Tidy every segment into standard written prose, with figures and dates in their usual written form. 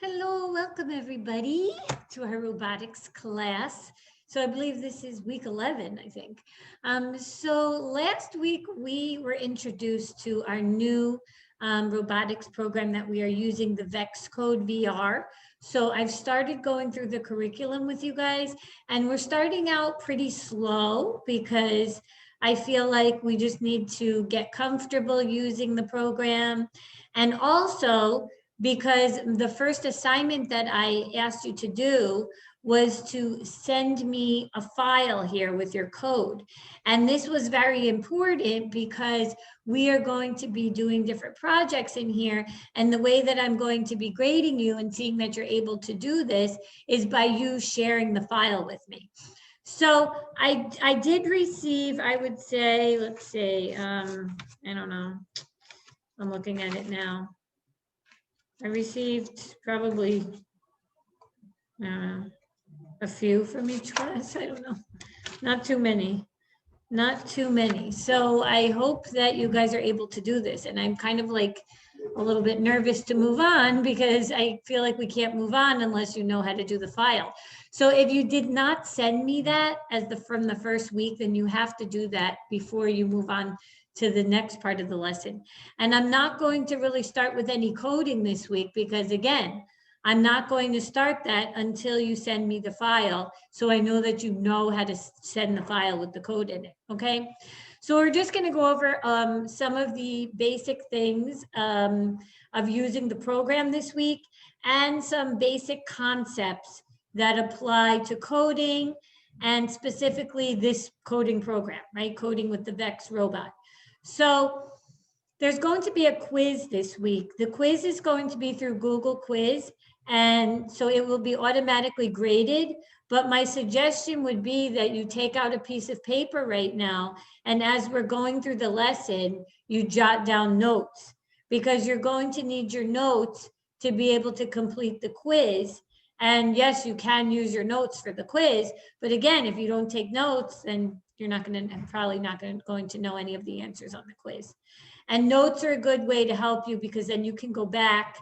Hello, welcome everybody to our robotics class. So I believe this is week 11, I think. So last week we were introduced to our new robotics program that we are using, the VEX Code VR. So I've started going through the curriculum with you guys, and we're starting out pretty slow because I feel like we just need to get comfortable using the program. And also, because the first assignment that I asked you to do was to send me a file here with your code. And this was very important because we are going to be doing different projects in here. And the way that I'm going to be grading you and seeing that you're able to do this is by you sharing the file with me. So I did receive, I would say, let's see, I don't know, I'm looking at it now. I received probably a few from each class. I don't know, not too many, not too many. So I hope that you guys are able to do this. And I'm kind of like a little bit nervous to move on because I feel like we can't move on unless you know how to do the file. So if you did not send me that from the first week, then you have to do that before you move on to the next part of the lesson. And I'm not going to really start with any coding this week because again, I'm not going to start that until you send me the file. So I know that you know how to send the file with the code in it, okay? So we're just gonna go over some of the basic things of using the program this week and some basic concepts that apply to coding and specifically this coding program, right? Coding with the VEX robot. So there's going to be a quiz this week. The quiz is going to be through Google Quiz, and so it will be automatically graded. But my suggestion would be that you take out a piece of paper right now, and as we're going through the lesson, you jot down notes, because you're going to need your notes to be able to complete the quiz. And yes, you can use your notes for the quiz, but again, if you don't take notes, then you're not going to, probably not going to know any of the answers on the quiz. And notes are a good way to help you because then you can go back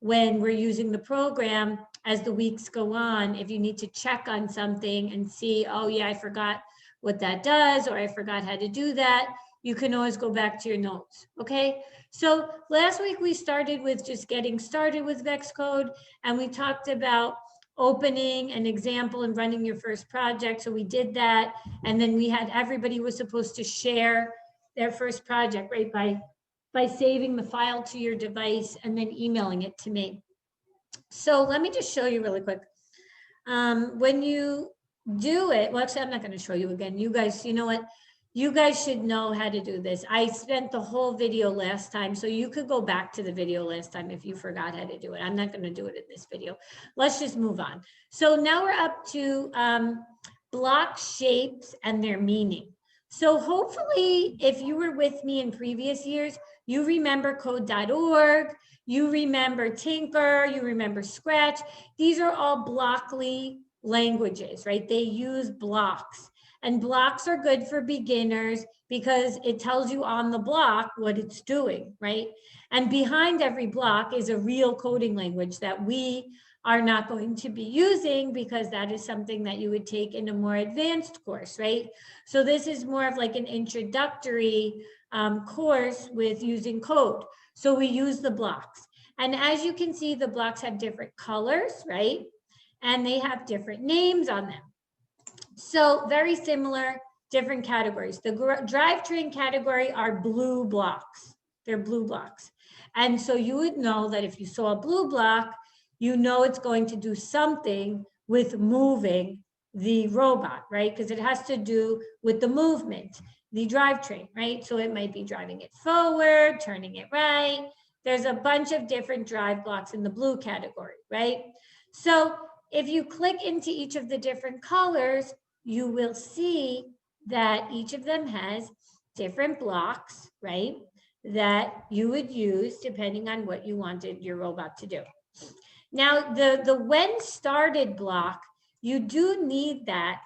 when we're using the program as the weeks go on, if you need to check on something and see, oh yeah, I forgot what that does, or I forgot how to do that, you can always go back to your notes, okay? So last week we started with just getting started with VEX Code, and we talked about opening an example and running your first project. So we did that, and then we had, everybody was supposed to share their first project, right, by saving the file to your device and then emailing it to me. So let me just show you really quick. When you do it, well, actually, I'm not going to show you again. You guys, you know what? You guys should know how to do this. I spent the whole video last time, so you could go back to the video last time if you forgot how to do it. I'm not going to do it in this video. Let's just move on. So now we're up to block shapes and their meaning. So hopefully, if you were with me in previous years, you remember code.org, you remember Tinker, you remember Scratch. These are all Blockly languages, right? They use blocks. And blocks are good for beginners because it tells you on the block what it's doing, right? And behind every block is a real coding language that we are not going to be using because that is something that you would take in a more advanced course, right? So this is more of like an introductory course with using code. So we use the blocks. And as you can see, the blocks have different colors, right? And they have different names on them. So very similar, different categories. The drivetrain category are blue blocks. They're blue blocks. And so you would know that if you saw a blue block, you know it's going to do something with moving the robot, right? Because it has to do with the movement, the drivetrain, right? So it might be driving it forward, turning it right. There's a bunch of different drive blocks in the blue category, right? So if you click into each of the different colors, you will see that each of them has different blocks, right? That you would use depending on what you wanted your robot to do. Now, the when started block, you do need that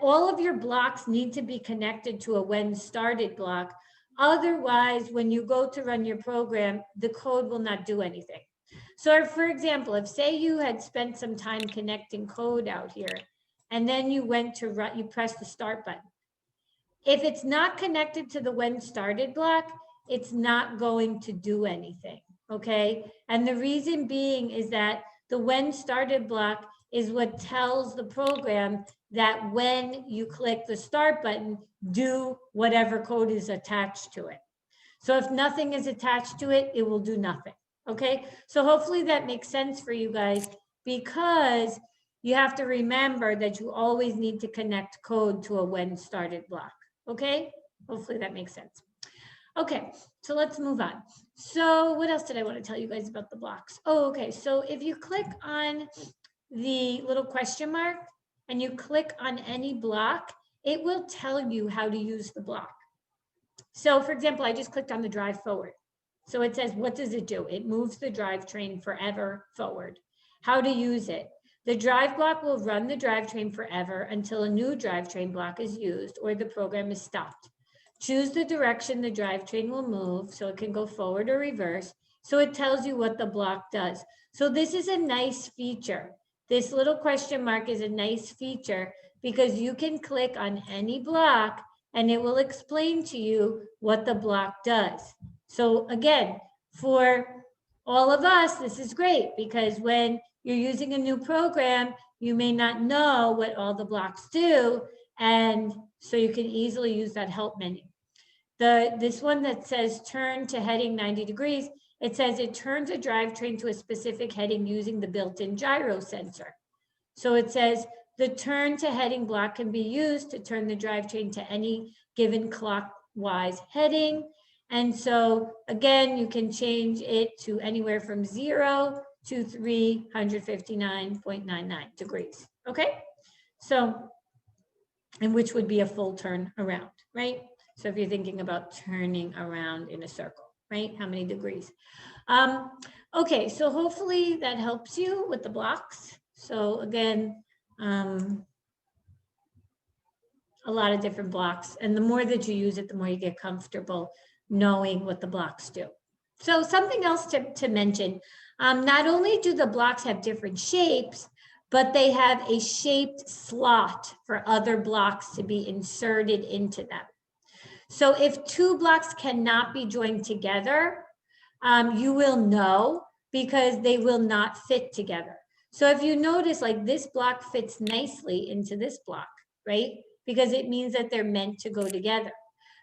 all of your blocks need to be connected to a when started block. Otherwise, when you go to run your program, the code will not do anything. So for example, if say you had spent some time connecting code out here, and then you went to run, you press the start button. If it's not connected to the when started block, it's not going to do anything, okay? And the reason being is that the when started block is what tells the program that when you click the start button, do whatever code is attached to it. So if nothing is attached to it, it will do nothing, okay? So hopefully that makes sense for you guys, because you have to remember that you always need to connect code to a when started block. Okay, hopefully that makes sense. Okay, so let's move on. So what else did I want to tell you guys about the blocks? Oh, okay, so if you click on the little question mark and you click on any block, it will tell you how to use the block. So for example, I just clicked on the drive forward. So it says, what does it do? It moves the drivetrain forever forward. How to use it? The drive block will run the drivetrain forever until a new drivetrain block is used or the program is stopped. Choose the direction the drivetrain will move so it can go forward or reverse. So it tells you what the block does. So this is a nice feature. This little question mark is a nice feature because you can click on any block and it will explain to you what the block does. So again, for all of us, this is great because when you're using a new program, you may not know what all the blocks do, and so you can easily use that help menu. This one that says turn to heading 90 degrees, it says it turns a drivetrain to a specific heading using the built-in gyro sensor. So it says the turn to heading block can be used to turn the drivetrain to any given clockwise heading. And so again, you can change it to anywhere from 0 to 359.99 degrees, okay? So, and which would be a full turn around, right? So if you're thinking about turning around in a circle, right? How many degrees? Okay, so hopefully that helps you with the blocks. So again, a lot of different blocks. And the more that you use it, the more you get comfortable knowing what the blocks do. So something else to mention, not only do the blocks have different shapes, but they have a shaped slot for other blocks to be inserted into them. So if two blocks cannot be joined together, you will know because they will not fit together. So if you notice, like this block fits nicely into this block, right? Because it means that they're meant to go together.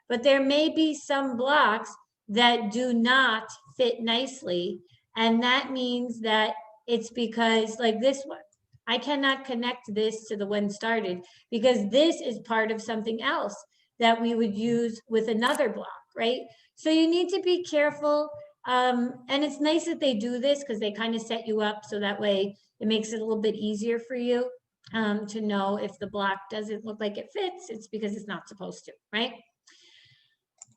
But there may be some blocks that do not fit nicely. And that means that it's because like this one, I cannot connect this to the when started because this is part of something else that we would use with another block, right? So you need to be careful. And it's nice that they do this because they kind of set you up so that way it makes it a little bit easier for you to know if the block doesn't look like it fits, it's because it's not supposed to, right?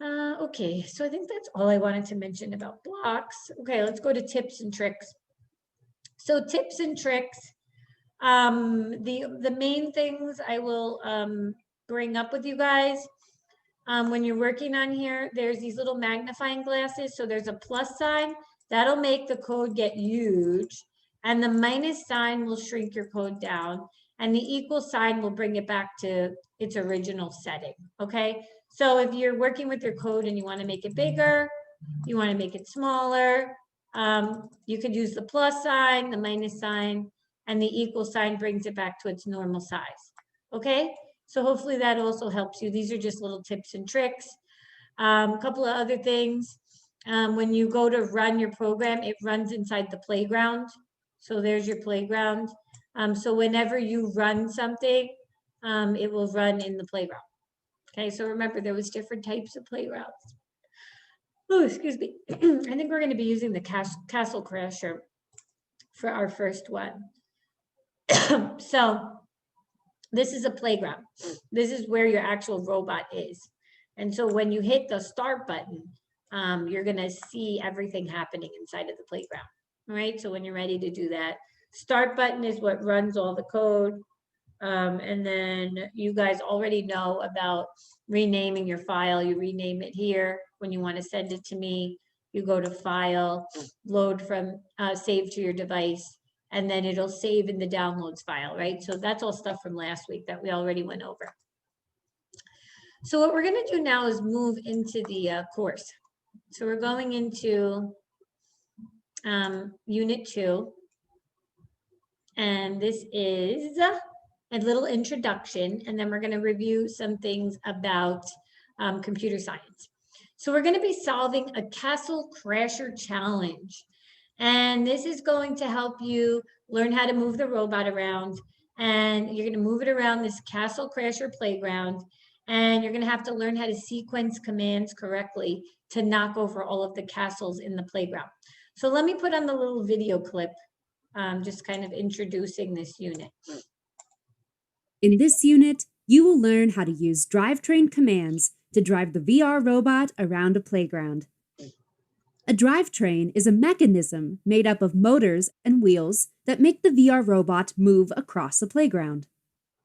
Okay, so I think that's all I wanted to mention about blocks. Okay, let's go to tips and tricks. So tips and tricks, the main things I will bring up with you guys when you're working on here, there's these little magnifying glasses. So there's a plus sign that'll make the code get huge, and the minus sign will shrink your code down, and the equal sign will bring it back to its original setting. Okay, so if you're working with your code and you want to make it bigger, you want to make it smaller, you could use the plus sign, the minus sign, and the equal sign brings it back to its normal size. Okay, so hopefully that also helps you. These are just little tips and tricks. A couple of other things. When you go to run your program, it runs inside the playground. So there's your playground. So whenever you run something, it will run in the playground. Okay, so remember there was different types of playgrounds. Oh, excuse me. I think we're going to be using the Castle Crasher for our first one. So this is a playground. This is where your actual robot is. And so when you hit the start button, you're going to see everything happening inside of the playground. All right, so when you're ready to do that, start button is what runs all the code. And then you guys already know about renaming your file. You rename it here when you want to send it to me. you go to File, Load from Save to your device, and then it'll save in the Downloads file, right? So that's all stuff from last week that we already went over. So what we're going to do now is move into the course. So we're going into Unit 2. And this is a little introduction, and then we're going to review some things about computer science. So we're going to be solving a Castle Crasher challenge. And this is going to help you learn how to move the robot around. And you're going to move it around this Castle Crasher playground. And you're going to have to learn how to sequence commands correctly to knock over all of the castles in the playground. So let me put on the little video clip, just kind of introducing this unit. In this unit, you will learn how to use drivetrain commands to drive the VR robot around a playground. A drivetrain is a mechanism made up of motors and wheels that make the VR robot move across a playground.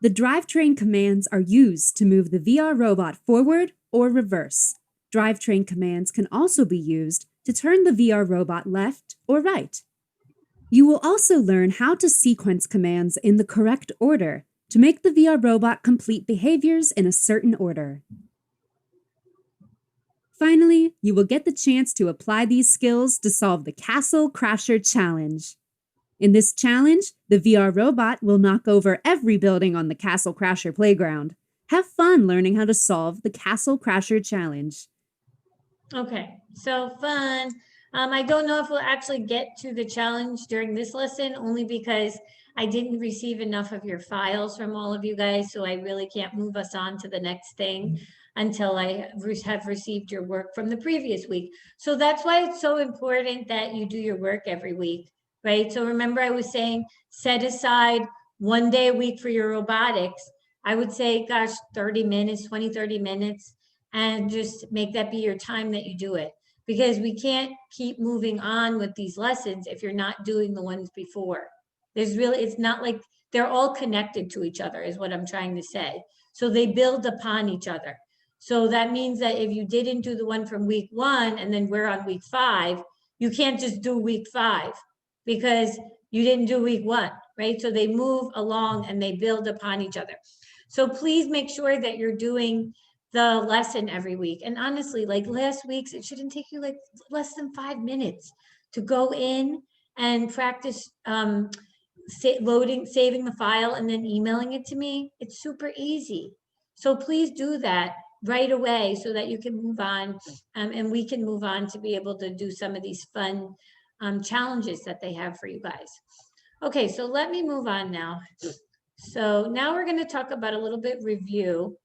The drivetrain commands are used to move the VR robot forward or reverse. Drivetrain commands can also be used to turn the VR robot left or right. You will also learn how to sequence commands in the correct order to make the VR robot complete behaviors in a certain order. Finally, you will get the chance to apply these skills to solve the Castle Crasher Challenge. In this challenge, the VR robot will knock over every building on the Castle Crasher playground. Have fun learning how to solve the Castle Crasher Challenge. Okay, so fun. I don't know if we'll actually get to the challenge during this lesson, only because I didn't receive enough of your files from all of you guys, so I really can't move us on to the next thing until I have received your work from the previous week. So that's why it's so important that you do your work every week, right? So remember I was saying set aside 1 day a week for your robotics. I would say, gosh, 30 minutes, 20, 30 minutes, and just make that be your time that you do it. Because we can't keep moving on with these lessons if you're not doing the ones before. It's not like they're all connected to each other is what I'm trying to say. So they build upon each other. So that means that if you didn't do the one from week 1 and then we're on week 5, you can't just do week 5 because you didn't do week 1, right? So they move along and they build upon each other. So please make sure that you're doing the lesson every week. And honestly, like last week's, it shouldn't take you like less than 5 minutes to go in and practice saving the file and then emailing it to me. It's super easy. So please do that right away so that you can move on and we can move on to be able to do some of these fun challenges that they have for you guys. Okay, so let me move on now. So now we're going to talk about a little bit review.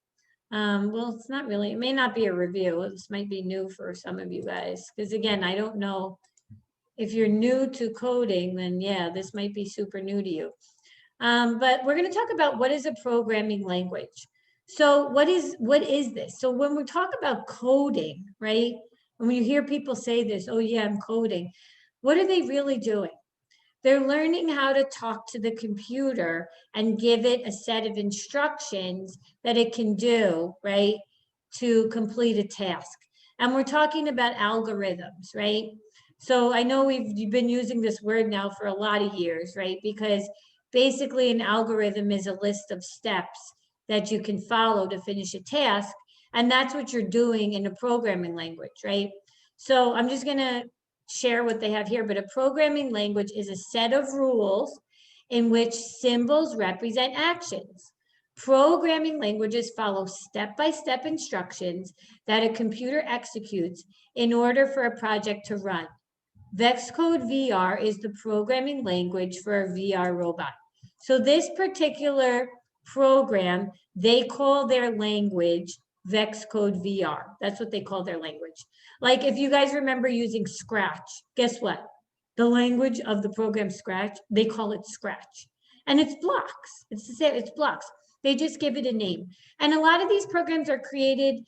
Well, it's not really, it may not be a review. This might be new for some of you guys. Because again, I don't know if you're new to coding, then yeah, this might be super new to you. But we're going to talk about what is a programming language. So what is this? So when we talk about coding, right? When you hear people say this, oh yeah, I'm coding. What are they really doing? They're learning how to talk to the computer and give it a set of instructions that it can do, right, to complete a task. And we're talking about algorithms, right? So I know you've been using this word now for a lot of years, right? Because basically an algorithm is a list of steps that you can follow to finish a task. And that's what you're doing in a programming language, right? So I'm just going to share what they have here, but a programming language is a set of rules in which symbols represent actions. Programming languages follow step-by-step instructions that a computer executes in order for a project to run. VexCode VR is the programming language for a VR robot. So this particular program, they call their language VexCode VR. That's what they call their language. Like if you guys remember using Scratch, guess what? The language of the program Scratch, they call it Scratch. And it's blocks. It's the same, it's blocks. They just give it a name. And a lot of these programs are created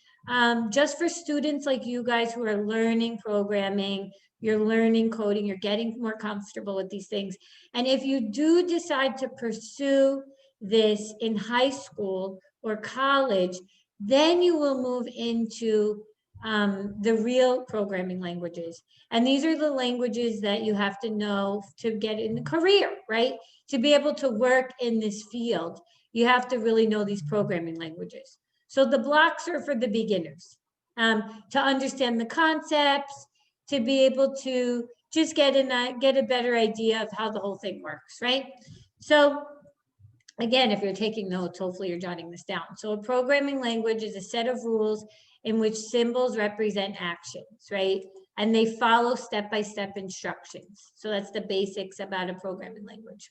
just for students like you guys who are learning programming, you're learning coding, you're getting more comfortable with these things. And if you do decide to pursue this in high school or college, then you will move into the real programming languages. And these are the languages that you have to know to get in a career, right? To be able to work in this field, you have to really know these programming languages. So the blocks are for the beginners, to understand the concepts, to be able to just get a better idea of how the whole thing works, right? So again, if you're taking notes, hopefully you're jotting this down. So a programming language is a set of rules in which symbols represent actions, right? And they follow step-by-step instructions. So that's the basics about a programming language.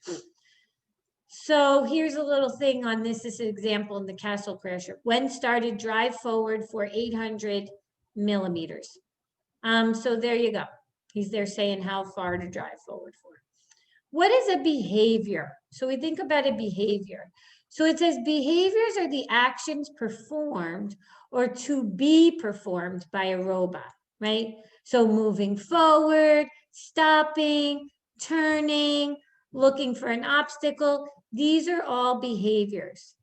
So here's a little thing on this. This is an example in the Castle Crasher. When started, drive forward for 800 millimeters. So there you go. He's there saying how far to drive forward for. What is a behavior? So we think about a behavior. So it says behaviors are the actions performed or to be performed by a robot, right? So moving forward, stopping, turning, looking for an obstacle. These are all behaviors.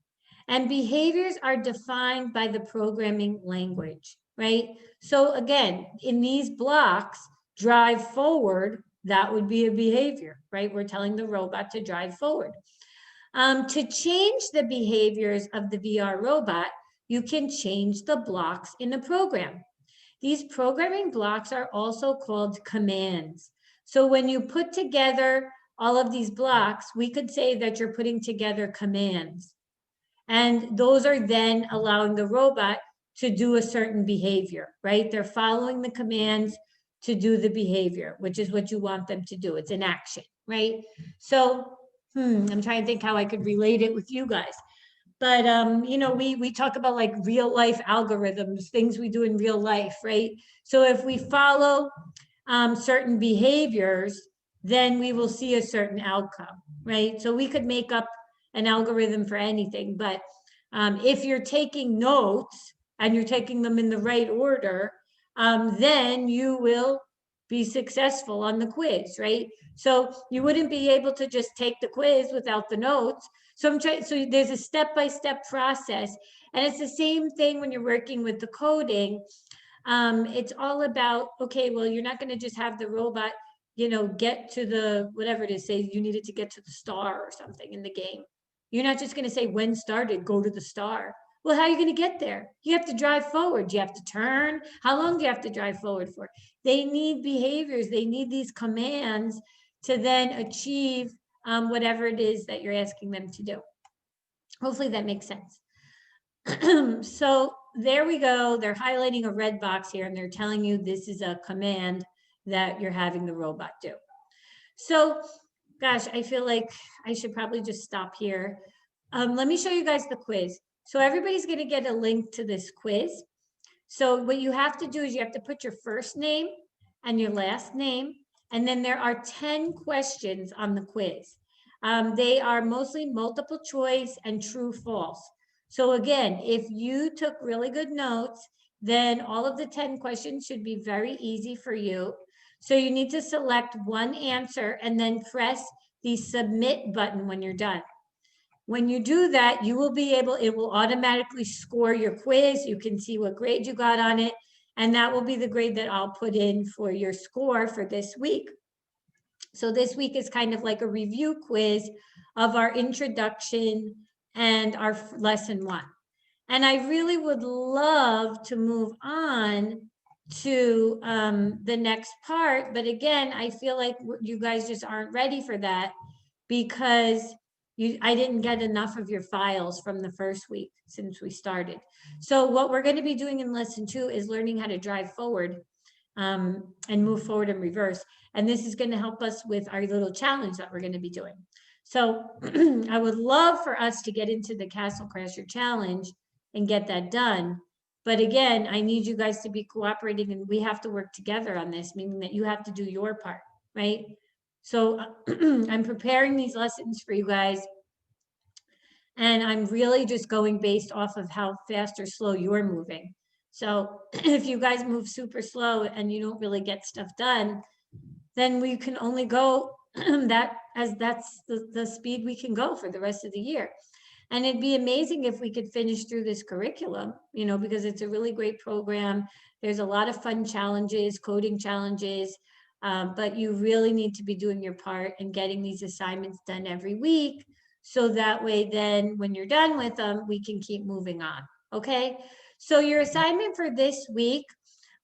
And behaviors are defined by the programming language, right? So again, in these blocks, drive forward, that would be a behavior, right? We're telling the robot to drive forward. To change the behaviors of the VR robot, you can change the blocks in the program. These programming blocks are also called commands. So when you put together all of these blocks, we could say that you're putting together commands. And those are then allowing the robot to do a certain behavior, right? They're following the commands to do the behavior, which is what you want them to do. It's an action, right? So I'm trying to think how I could relate it with you guys. But you know, we talk about like real life algorithms, things we do in real life, right? So if we follow certain behaviors, then we will see a certain outcome, right? So we could make up an algorithm for anything, but if you're taking notes and you're taking them in the right order, then you will be successful on the quiz, right? So you wouldn't be able to just take the quiz without the notes. So so there's a step-by-step process, and it's the same thing when you're working with the coding. It's all about, okay, well, you're not going to just have the robot, you know, get to the, whatever it is, say you needed to get to the star or something in the game. You're not just going to say when started, go to the star. Well, how are you going to get there? You have to drive forward. You have to turn. How long do you have to drive forward for? They need behaviors. They need these commands to then achieve whatever it is that you're asking them to do. Hopefully that makes sense. So there we go. They're highlighting a red box here and they're telling you this is a command that you're having the robot do. So, gosh, I feel like I should probably just stop here. Let me show you guys the quiz. So everybody's going to get a link to this quiz. So what you have to do is you have to put your first name and your last name. And then there are 10 questions on the quiz. They are mostly multiple choice and true, false. So again, if you took really good notes, then all of the 10 questions should be very easy for you. So you need to select one answer and then press the submit button when you're done. When you do that, you will be able, it will automatically score your quiz. You can see what grade you got on it. And that will be the grade that I'll put in for your score for this week. So this week is kind of like a review quiz of our introduction and our lesson 1. And I really would love to move on to the next part. But again, I feel like you guys just aren't ready for that because I didn't get enough of your files from the first week since we started. So what we're going to be doing in lesson 2 is learning how to drive forward and move forward and reverse. And this is going to help us with our little challenge that we're going to be doing. So I would love for us to get into the Castle Crasher challenge and get that done. But again, I need you guys to be cooperating and we have to work together on this, meaning that you have to do your part, right? So I'm preparing these lessons for you guys. And I'm really just going based off of how fast or slow you're moving. So if you guys move super slow and you don't really get stuff done, then we can only go that's the speed we can go for the rest of the year. And it'd be amazing if we could finish through this curriculum, you know, because it's a really great program. There's a lot of fun challenges, coding challenges, but you really need to be doing your part and getting these assignments done every week. So that way, then when you're done with them, we can keep moving on. Okay. So your assignment for this week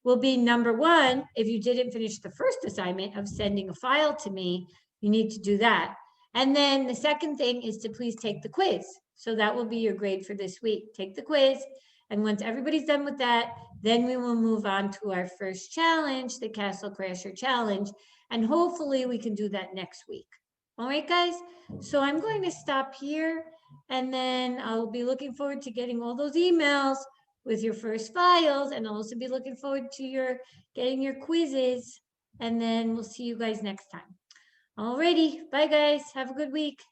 will be number one. If you didn't finish the first assignment of sending a file to me, you need to do that. And then the second thing is to please take the quiz. So that will be your grade for this week. Take the quiz. And once everybody's done with that, then we will move on to our first challenge, the Castle Crasher Challenge. And hopefully we can do that next week. All right, guys. So I'm going to stop here, and then I'll be looking forward to getting all those emails with your first files, and I'll also be looking forward to your getting your quizzes, and then we'll see you guys next time. Alrighty, bye guys. Have a good week.